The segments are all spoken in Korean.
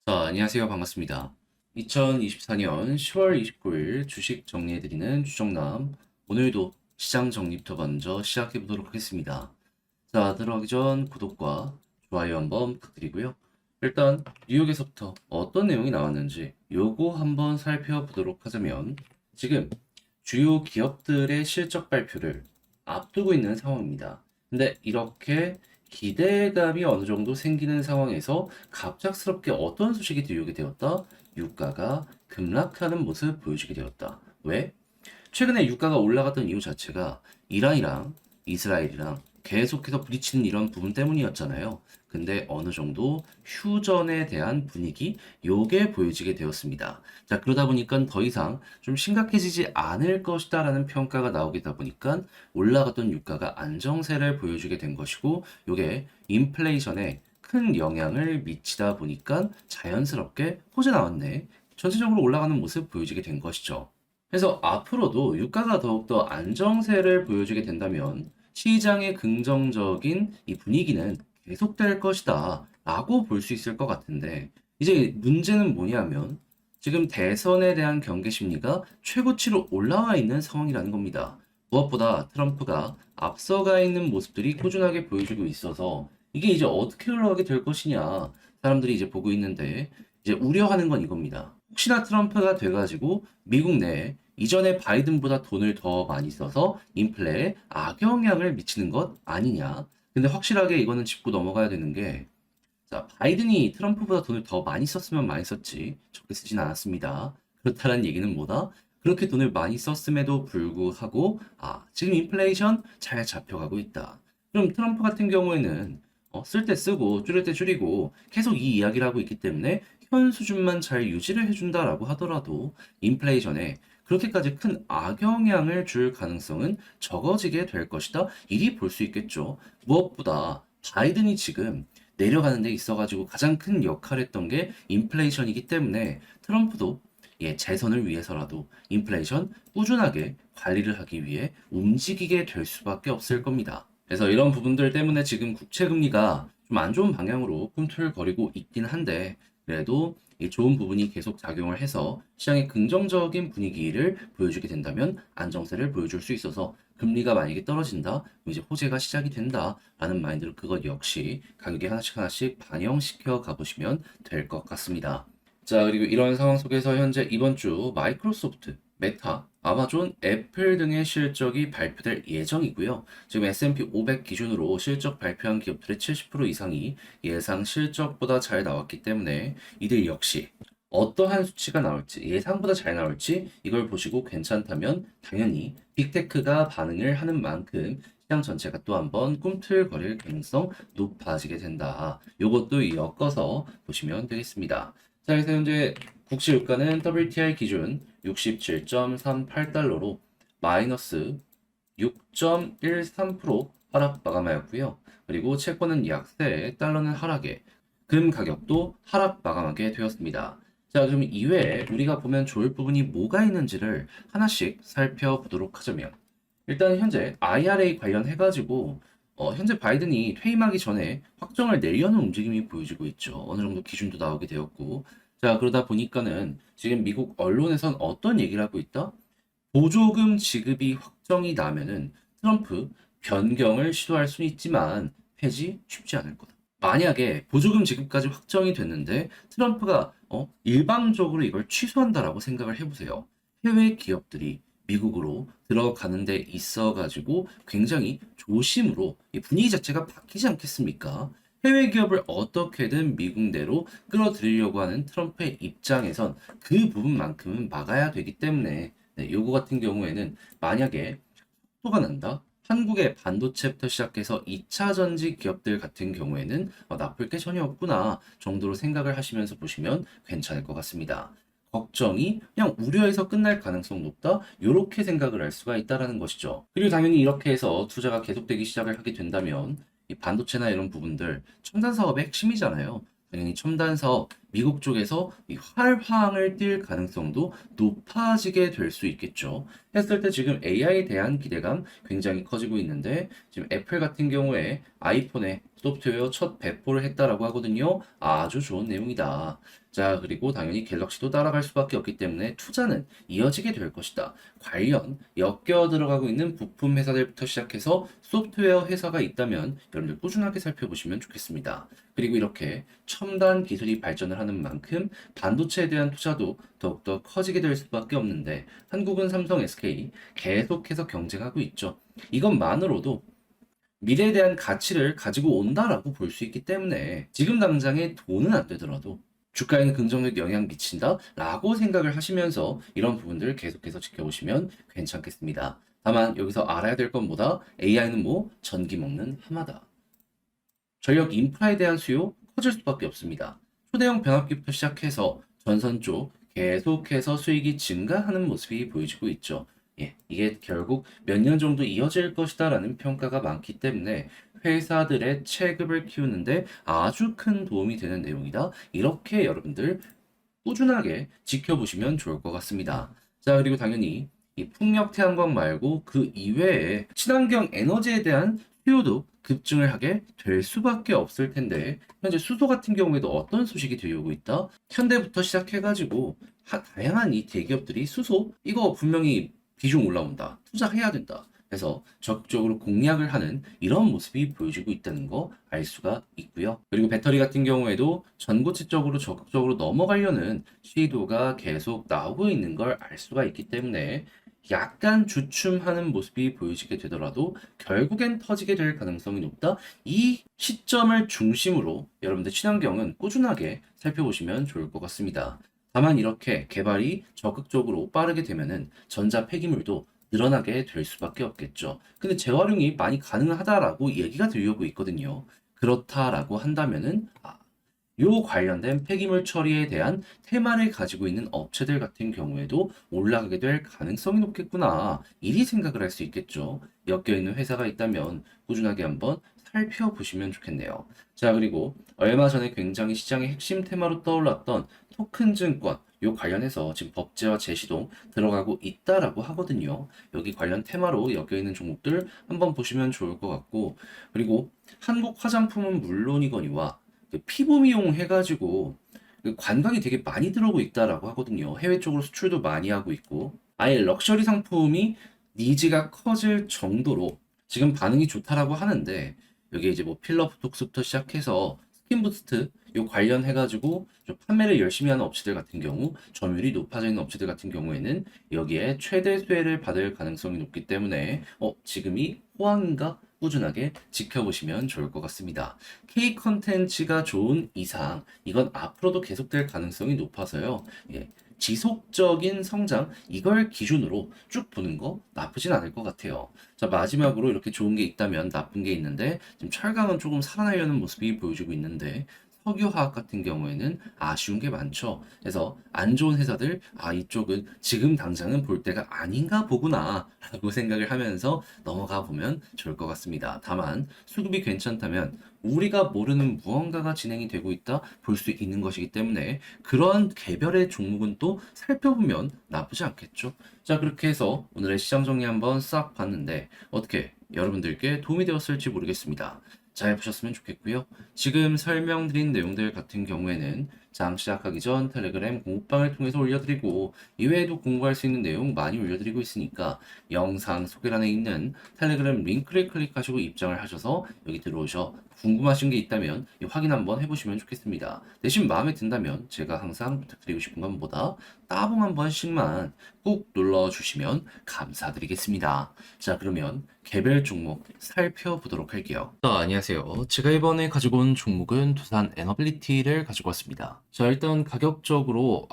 자, 안녕하세요. 반갑습니다. 2024년 10월 29일 주식 정리해드리는 주정남. 오늘도 시장 정리부터 먼저 시작해보도록 하겠습니다. 자, 들어가기 전 구독과 좋아요 한번 부탁드리고요. 일단 뉴욕에서부터 어떤 내용이 나왔는지 요거 한번 살펴보도록 하자면 지금 주요 기업들의 실적 발표를 앞두고 있는 상황입니다. 근데 이렇게 기대감이 어느 정도 생기는 상황에서 갑작스럽게 어떤 소식이 들려오게 되었다? 유가가 급락하는 모습을 보여주게 되었다. 왜? 최근에 유가가 올라갔던 이유 자체가 이란이랑 이스라엘이랑 계속해서 부딪히는 이런 부분 때문이었잖아요. 근데 어느 정도 휴전에 대한 분위기, 요게 보여지게 되었습니다. 자, 그러다 보니까 더 이상 좀 심각해지지 않을 것이다라는 평가가 나오다 보니까 올라갔던 유가가 안정세를 보여주게 된 것이고, 요게 인플레이션에 큰 영향을 미치다 보니까 자연스럽게 호재 나왔네. 전체적으로 올라가는 모습 보여지게 된 것이죠. 그래서 앞으로도 유가가 더욱더 안정세를 보여주게 된다면 시장의 긍정적인 이 분위기는 계속될 것이다 라고 볼 수 있을 것 같은데, 이제 문제는 뭐냐면 지금 대선에 대한 경계 심리가 최고치로 올라와 있는 상황이라는 겁니다. 무엇보다 트럼프가 앞서가 있는 모습들이 꾸준하게 보여주고 있어서 이게 이제 어떻게 흘러가게 될 것이냐 사람들이 이제 보고 있는데, 이제 우려하는 건 이겁니다. 혹시나 트럼프가 돼가지고 미국 내에 이전에 바이든보다 돈을 더 많이 써서 인플레에 악영향을 미치는 것 아니냐. 근데 확실하게 이거는 짚고 넘어가야 되는 게, 자, 바이든이 트럼프보다 돈을 더 많이 썼으면 많이 썼지 적게 쓰진 않았습니다. 그렇다는 얘기는 뭐다? 그렇게 돈을 많이 썼음에도 불구하고 지금 인플레이션 잘 잡혀가고 있다. 그럼 트럼프 같은 경우에는 쓸 때 쓰고 줄일 때 줄이고 계속 이 이야기를 하고 있기 때문에 현 수준만 잘 유지를 해준다라고 하더라도 인플레이션에 그렇게까지 큰 악영향을 줄 가능성은 적어지게 될 것이다. 이리 볼 수 있겠죠. 무엇보다 바이든이 지금 내려가는 데 있어가지고 가장 큰 역할을 했던 게 인플레이션이기 때문에 트럼프도 재선을 위해서라도 인플레이션 꾸준하게 관리를 하기 위해 움직이게 될 수밖에 없을 겁니다. 그래서 이런 부분들 때문에 지금 국채 금리가 좀 안 좋은 방향으로 꿈틀거리고 있긴 한데, 그래도 이 좋은 부분이 계속 작용을 해서 시장의 긍정적인 분위기를 보여주게 된다면 안정세를 보여줄 수 있어서, 금리가 만약에 떨어진다, 그럼 이제 호재가 시작이 된다라는 마인드로 그것 역시 가격에 하나씩 하나씩 반영시켜 가보시면 될 것 같습니다. 자, 그리고 이런 상황 속에서 현재 이번 주 마이크로소프트, 메타, 아마존, 애플 등의 실적이 발표될 예정이고요. 지금 S&P 500 기준으로 실적 발표한 기업들의 70% 이상이 예상 실적보다 잘 나왔기 때문에 이들 역시 어떠한 수치가 나올지, 예상보다 잘 나올지 이걸 보시고 괜찮다면 당연히 빅테크가 반응을 하는 만큼 시장 전체가 또 한번 꿈틀거릴 가능성 높아지게 된다. 요것도 엮어서 보시면 되겠습니다. 자, 그래서 현재 국시 유가는 WTI 기준 67.38달러로 마이너스 6.13% 하락 마감하였고요. 그리고 채권은 약세, 달러는 하락에, 금 가격도 하락 마감하게 되었습니다. 자, 그럼 이외에 우리가 보면 좋을 부분이 뭐가 있는지를 하나씩 살펴보도록 하자면, 일단 현재 IRA 관련해가지고 현재 바이든이 퇴임하기 전에 확정을 내려는 움직임이 보여지고 있죠. 어느 정도 기준도 나오게 되었고, 자, 그러다 보니까는 지금 미국 언론에선 어떤 얘기를 하고 있다? 보조금 지급이 확정이 나면은 트럼프 변경을 시도할 수는 있지만 폐지 쉽지 않을 거다. 만약에 보조금 지급까지 확정이 됐는데 트럼프가 일방적으로 이걸 취소한다라고 생각을 해보세요. 해외 기업들이 미국으로 들어가는 데 있어가지고 굉장히 조심으로 이 분위기 자체가 바뀌지 않겠습니까? 해외 기업을 어떻게든 미국 내로 끌어들이려고 하는 트럼프의 입장에선 그 부분만큼은 막아야 되기 때문에, 네, 요거 같은 경우에는 만약에 속도가 난다? 한국의 반도체부터 시작해서 2차 전지 기업들 같은 경우에는 나쁠 게 전혀 없구나 정도로 생각을 하시면서 보시면 괜찮을 것 같습니다. 걱정이 그냥 우려에서 끝날 가능성 높다? 이렇게 생각을 할 수가 있다라는 것이죠. 그리고 당연히 이렇게 해서 투자가 계속되기 시작을 하게 된다면 이 반도체나 이런 부분들 첨단 사업의 핵심이잖아요. 당연히 첨단 사업 미국 쪽에서 이 활황을 띨 가능성도 높아지게 될 수 있겠죠. 했을 때 지금 AI에 대한 기대감 굉장히 커지고 있는데, 지금 애플 같은 경우에 아이폰에 소프트웨어 첫 배포를 했다라고 하거든요. 아주 좋은 내용이다. 자, 그리고 당연히 갤럭시도 따라갈 수밖에 없기 때문에 투자는 이어지게 될 것이다. 관련 엮여 들어가고 있는 부품 회사들부터 시작해서 소프트웨어 회사가 있다면 여러분들 꾸준하게 살펴보시면 좋겠습니다. 그리고 이렇게 첨단 기술이 발전을 하는 만큼 반도체에 대한 투자도 더욱더 커지게 될 수밖에 없는데 한국은 삼성, SK 계속해서 경쟁하고 있죠. 이것만으로도 미래에 대한 가치를 가지고 온다라고 볼 수 있기 때문에 지금 당장에 돈은 안 되더라도 주가에는 긍정적 영향 미친다 라고 생각을 하시면서 이런 부분들을 계속해서 지켜보시면 괜찮겠습니다. 다만 여기서 알아야 될 건 뭐다? AI는 뭐 전기 먹는 하마다. 전력 인프라에 대한 수요 커질 수밖에 없습니다. 초대형 변압기부터 시작해서 전선 쪽 계속해서 수익이 증가하는 모습이 보여지고 있죠. 예, 이게 결국 몇 년 정도 이어질 것이다라는 평가가 많기 때문에 회사들의 체급을 키우는데 아주 큰 도움이 되는 내용이다. 이렇게 여러분들 꾸준하게 지켜보시면 좋을 것 같습니다. 자, 그리고 당연히 이 풍력 태양광 말고 그 이외에 친환경 에너지에 대한 수요도 급증을 하게 될 수밖에 없을 텐데 현재 수소 같은 경우에도 어떤 소식이 들려오고 있다? 현대부터 시작해가지고 다양한 이 대기업들이 수소 이거 분명히 비중 올라온다. 투자해야 된다. 그래서 적극적으로 공략을 하는 이런 모습이 보여지고 있다는 거 알 수가 있고요. 그리고 배터리 같은 경우에도 전고체 쪽으로 적극적으로 넘어가려는 시도가 계속 나오고 있는 걸 알 수가 있기 때문에 약간 주춤하는 모습이 보여지게 되더라도 결국엔 터지게 될 가능성이 높다. 이 시점을 중심으로 여러분들 친환경은 꾸준하게 살펴보시면 좋을 것 같습니다. 다만 이렇게 개발이 적극적으로 빠르게 되면은 전자 폐기물도 늘어나게 될 수밖에 없겠죠. 근데 재활용이 많이 가능하다라고 얘기가 들려오고 있거든요. 그렇다라고 한다면은 요 관련된 폐기물 처리에 대한 테마를 가지고 있는 업체들 같은 경우에도 올라가게 될 가능성이 높겠구나. 이리 생각을 할 수 있겠죠. 엮여 있는 회사가 있다면 꾸준하게 한번 살펴보시면 좋겠네요. 자, 그리고 얼마 전에 굉장히 시장의 핵심 테마로 떠올랐던 토큰 증권 요 관련해서 지금 법제화 재시동 들어가고 있다라고 하거든요. 여기 관련 테마로 엮여 있는 종목들 한번 보시면 좋을 것 같고, 그리고 한국 화장품은 물론이거니와 그 피부 미용 해가지고 그 관광이 되게 많이 들어오고 있다라고 하거든요. 해외 쪽으로 수출도 많이 하고 있고 아예 럭셔리 상품이 니즈가 커질 정도로 지금 반응이 좋다라고 하는데 여기 이제 뭐 필러 보톡스부터 시작해서 스킨 부스트 요 관련해가지고 좀 판매를 열심히 하는 업체들 같은 경우 점유율이 높아져 있는 업체들 같은 경우에는 여기에 최대 수혜를 받을 가능성이 높기 때문에 지금이 호황인가 꾸준하게 지켜보시면 좋을 것 같습니다. K 컨텐츠가 좋은 이상 이건 앞으로도 계속될 가능성이 높아서요. 예, 지속적인 성장 이걸 기준으로 쭉 보는 거 나쁘진 않을 것 같아요. 자, 마지막으로 이렇게 좋은 게 있다면 나쁜 게 있는데 지금 철강은 조금 살아나려는 모습이 보여지고 있는데 석유화학 같은 경우에는 아쉬운 게 많죠. 그래서 안 좋은 회사들, 이쪽은 지금 당장은 볼 때가 아닌가 보구나 라고 생각을 하면서 넘어가 보면 좋을 것 같습니다. 다만 수급이 괜찮다면 우리가 모르는 무언가가 진행이 되고 있다 볼 수 있는 것이기 때문에 그런 개별의 종목은 또 살펴보면 나쁘지 않겠죠. 자, 그렇게 해서 오늘의 시장 정리 한번 싹 봤는데 어떻게 여러분들께 도움이 되었을지 모르겠습니다. 잘 보셨으면 좋겠고요. 지금 설명드린 내용들 같은 경우에는 장 시작하기 전 텔레그램 공부방을 통해서 올려드리고 이외에도 공부할 수 있는 내용 많이 올려드리고 있으니까 영상 소개란에 있는 텔레그램 링크를 클릭하시고 입장을 하셔서 여기 들어오셔 궁금하신 게 있다면 확인 한번 해보시면 좋겠습니다. 대신 마음에 든다면 제가 항상 부탁드리고 싶은 건 뭐다? 따봉 한 번씩만 꼭 눌러주시면 감사드리겠습니다. 자, 그러면 개별 종목 살펴보도록 할게요. 안녕하세요. 제가 이번에 가지고 온 종목은 두산 에너빌리티를 가지고 왔습니다. 자, 일단 가격적으로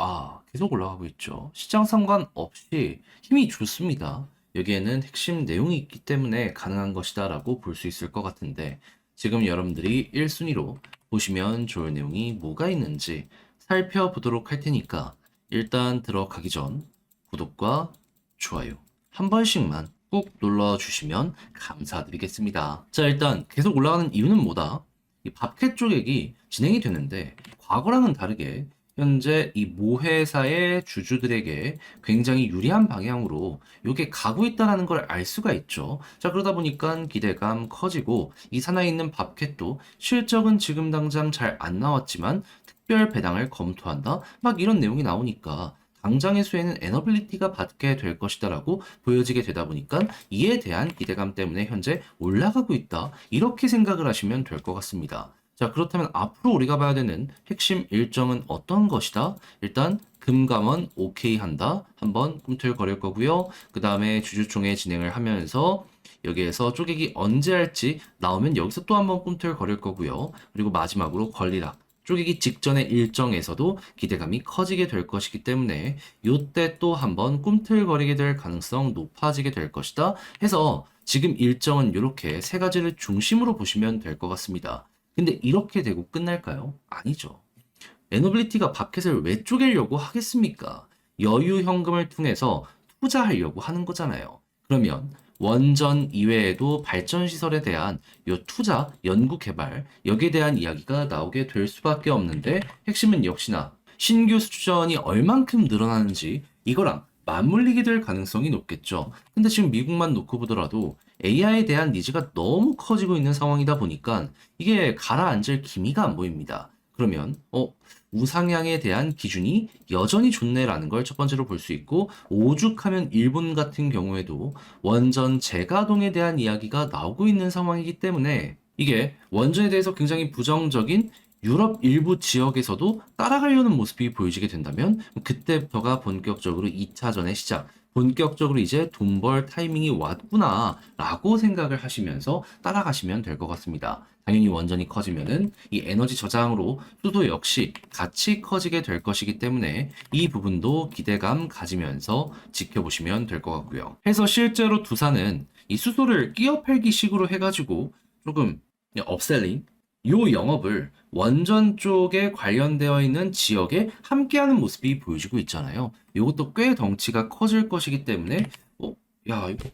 계속 올라가고 있죠. 시장 상관없이 힘이 좋습니다. 여기에는 핵심 내용이 있기 때문에 가능한 것이다 라고 볼 수 있을 것 같은데 지금 여러분들이 1순위로 보시면 좋을 내용이 뭐가 있는지 살펴보도록 할 테니까 일단 들어가기 전 구독과 좋아요 한 번씩만 꾹 눌러주시면 감사드리겠습니다. 자, 일단 계속 올라가는 이유는 뭐다? 이 밥캣 쪼개기 진행이 되는데 과거랑은 다르게 현재 이 모회사의 주주들에게 굉장히 유리한 방향으로 이게 가고 있다는 걸 알 수가 있죠. 자, 그러다 보니까 기대감 커지고 이 산하에 있는 밥캣도 실적은 지금 당장 잘 안 나왔지만 특별 배당을 검토한다. 막 이런 내용이 나오니까 당장의 수혜는 에너빌리티가 받게 될 것이다라고 보여지게 되다 보니까 이에 대한 기대감 때문에 현재 올라가고 있다. 이렇게 생각을 하시면 될 것 같습니다. 자, 그렇다면 앞으로 우리가 봐야 되는 핵심 일정은 어떤 것이다? 일단 금감원 오케이 한다. 한번 꿈틀거릴 거고요. 그 다음에 주주총회 진행을 하면서 여기에서 쪼개기 언제 할지 나오면 여기서 또 한번 꿈틀거릴 거고요. 그리고 마지막으로 권리락. 쪼개기 직전의 일정에서도 기대감이 커지게 될 것이기 때문에 이때 또 한번 꿈틀거리게 될 가능성 높아지게 될 것이다 해서 지금 일정은 이렇게 세 가지를 중심으로 보시면 될 것 같습니다. 근데 이렇게 되고 끝날까요? 아니죠. 에너빌리티가 밥켓을 왜 쪼개려고 하겠습니까? 여유 현금을 통해서 투자하려고 하는 거잖아요. 그러면 원전 이외에도 발전 시설에 대한 요 투자, 연구 개발, 여기에 대한 이야기가 나오게 될 수밖에 없는데 핵심은 역시나 신규 수주전이 얼만큼 늘어나는지 이거랑 맞물리게 될 가능성이 높겠죠. 근데 지금 미국만 놓고 보더라도 AI에 대한 니즈가 너무 커지고 있는 상황이다 보니까 이게 가라앉을 기미가 안 보입니다. 그러면 우상향에 대한 기준이 여전히 좋네라는 걸 첫 번째로 볼 수 있고 오죽하면 일본 같은 경우에도 원전 재가동에 대한 이야기가 나오고 있는 상황이기 때문에 이게 원전에 대해서 굉장히 부정적인 유럽 일부 지역에서도 따라가려는 모습이 보여지게 된다면 그때부터가 본격적으로 2차전의 시작, 본격적으로 이제 돈 벌 타이밍이 왔구나라고 생각을 하시면서 따라가시면 될 것 같습니다. 당연히 원전이 커지면은 이 에너지 저장으로 수도 역시 같이 커지게 될 것이기 때문에 이 부분도 기대감 가지면서 지켜보시면 될 것 같고요. 해서 실제로 두산은 이 수소를 끼어 팔기 식으로 해가지고 조금 업셀링 요 영업을 원전 쪽에 관련되어 있는 지역에 함께하는 모습이 보여지고 있잖아요. 이것도 꽤 덩치가 커질 것이기 때문에 야 이거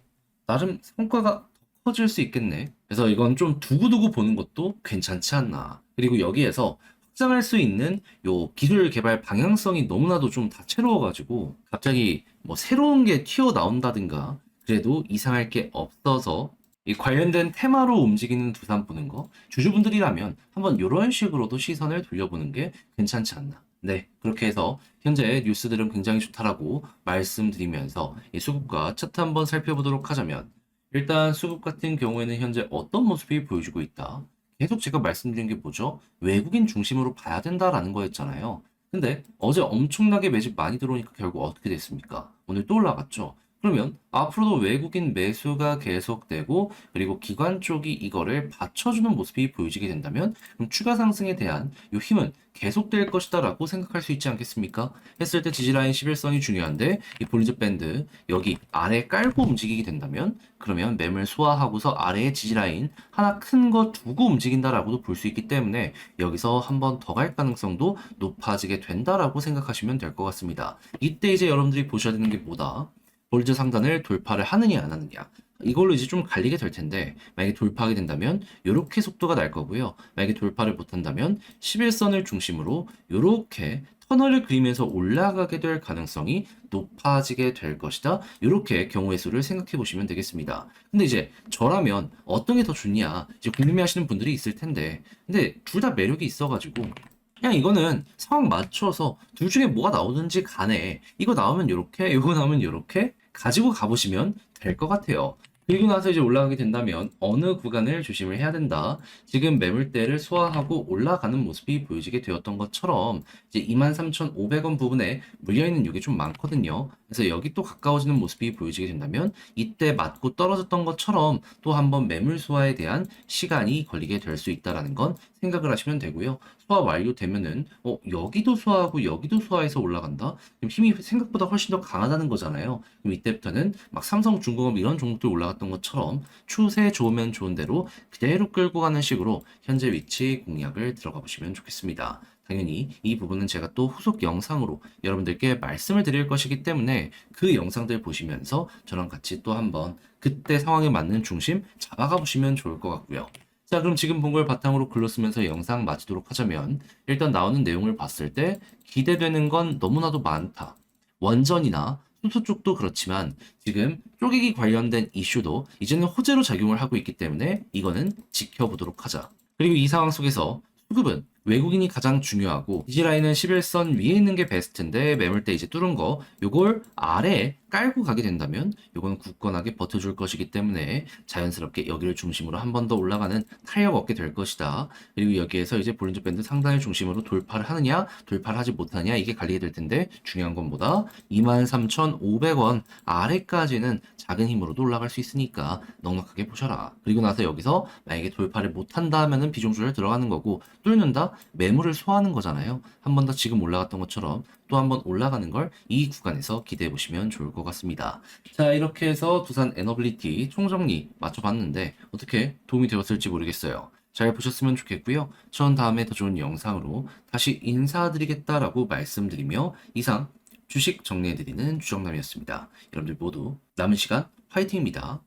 나름 성과가 더 커질 수 있겠네. 그래서 이건 좀 두고두고 보는 것도 괜찮지 않나. 그리고 여기에서 확장할 수 있는 요 기술 개발 방향성이 너무나도 좀 다채로워가지고 갑자기 뭐 새로운 게 튀어나온다든가 그래도 이상할 게 없어서 이 관련된 테마로 움직이는 두산 보는 거 주주분들이라면 한번 이런 식으로도 시선을 돌려보는 게 괜찮지 않나. 네, 그렇게 해서 현재 뉴스들은 굉장히 좋다라고 말씀드리면서 이 수급과 차트 한번 살펴보도록 하자면 일단 수급 같은 경우에는 현재 어떤 모습이 보여주고 있다. 계속 제가 말씀드린 게 뭐죠? 외국인 중심으로 봐야 된다라는 거였잖아요. 근데 어제 엄청나게 매집 많이 들어오니까 결국 어떻게 됐습니까? 오늘 또 올라갔죠. 그러면 앞으로도 외국인 매수가 계속되고 그리고 기관 쪽이 이거를 받쳐주는 모습이 보여지게 된다면 그럼 추가 상승에 대한 이 힘은 계속될 것이다라고 생각할 수 있지 않겠습니까? 했을 때 지지라인 11선이 중요한데 이 볼리저 밴드 여기 아래 깔고 움직이게 된다면 그러면 매물 소화하고서 아래에 지지라인 하나 큰 거 두고 움직인다라고도 볼 수 있기 때문에 여기서 한 번 더 갈 가능성도 높아지게 된다라고 생각하시면 될 것 같습니다. 이때 이제 여러분들이 보셔야 되는 게 뭐다? 볼리저 상단을 돌파를 하느냐 안 하느냐 이걸로 이제 좀 갈리게 될 텐데 만약에 돌파하게 된다면 이렇게 속도가 날 거고요. 만약에 돌파를 못한다면 11선을 중심으로 이렇게 터널을 그리면서 올라가게 될 가능성이 높아지게 될 것이다. 이렇게 경우의 수를 생각해 보시면 되겠습니다. 근데 이제 저라면 어떤 게 더 좋냐 이제 궁금해하시는 분들이 있을 텐데 근데 둘 다 매력이 있어가지고 그냥 이거는 상황 맞춰서 둘 중에 뭐가 나오든지 간에 이거 나오면 요렇게 이거 나오면 요렇게 가지고 가보시면 될 것 같아요. 그리고 나서 이제 올라가게 된다면 어느 구간을 조심을 해야 된다. 지금 매물대를 소화하고 올라가는 모습이 보여지게 되었던 것처럼 이제 23,500원 부분에 물려있는 이게 좀 많거든요. 그래서 여기 또 가까워지는 모습이 보여지게 된다면 이때 맞고 떨어졌던 것처럼 또 한번 매물 소화에 대한 시간이 걸리게 될 수 있다라는 건 생각을 하시면 되고요. 소화 완료되면은 여기도 소화하고 여기도 소화해서 올라간다. 그럼 힘이 생각보다 훨씬 더 강하다는 거잖아요. 그럼 이때부터는 막 삼성중공업 이런 종목들 올라갔던 것처럼 추세 좋으면 좋은 대로 그대로 끌고 가는 식으로 현재 위치 공략을 들어가 보시면 좋겠습니다. 당연히 이 부분은 제가 또 후속 영상으로 여러분들께 말씀을 드릴 것이기 때문에 그 영상들 보시면서 저랑 같이 또 한번 그때 상황에 맞는 중심 잡아가 보시면 좋을 것 같고요. 자, 그럼 지금 본 걸 바탕으로 글로 쓰면서 영상 마치도록 하자면 일단 나오는 내용을 봤을 때 기대되는 건 너무나도 많다. 원전이나 수소 쪽도 그렇지만 지금 쪼개기 관련된 이슈도 이제는 호재로 작용을 하고 있기 때문에 이거는 지켜보도록 하자. 그리고 이 상황 속에서 수급은 외국인이 가장 중요하고 이지라인은 11선 위에 있는 게 베스트인데 매물대 이제 뚫은 거 요걸 아래에 깔고 가게 된다면 요건 굳건하게 버텨줄 것이기 때문에 자연스럽게 여기를 중심으로 한 번 더 올라가는 탄력 얻게 될 것이다. 그리고 여기에서 이제 볼린저 밴드 상단을 중심으로 돌파를 하느냐 돌파를 하지 못하느냐 이게 갈리게 될 텐데 중요한 건 뭐다? 23,500원 아래까지는 작은 힘으로도 올라갈 수 있으니까 넉넉하게 보셔라. 그리고 나서 여기서 만약에 돌파를 못한다 하면은 비중 조절 들어가는 거고 뚫는다? 매물을 소화하는 거잖아요. 한 번 더 지금 올라갔던 것처럼 또 한 번 올라가는 걸 이 구간에서 기대해 보시면 좋을 것 같습니다. 자, 이렇게 해서 두산 에너빌리티 총정리 맞춰봤는데 어떻게 도움이 되었을지 모르겠어요. 잘 보셨으면 좋겠고요. 전 다음에 더 좋은 영상으로 다시 인사드리겠다라고 말씀드리며 이상 주식 정리해드리는 주정남이었습니다. 여러분들 모두 남은 시간 화이팅입니다.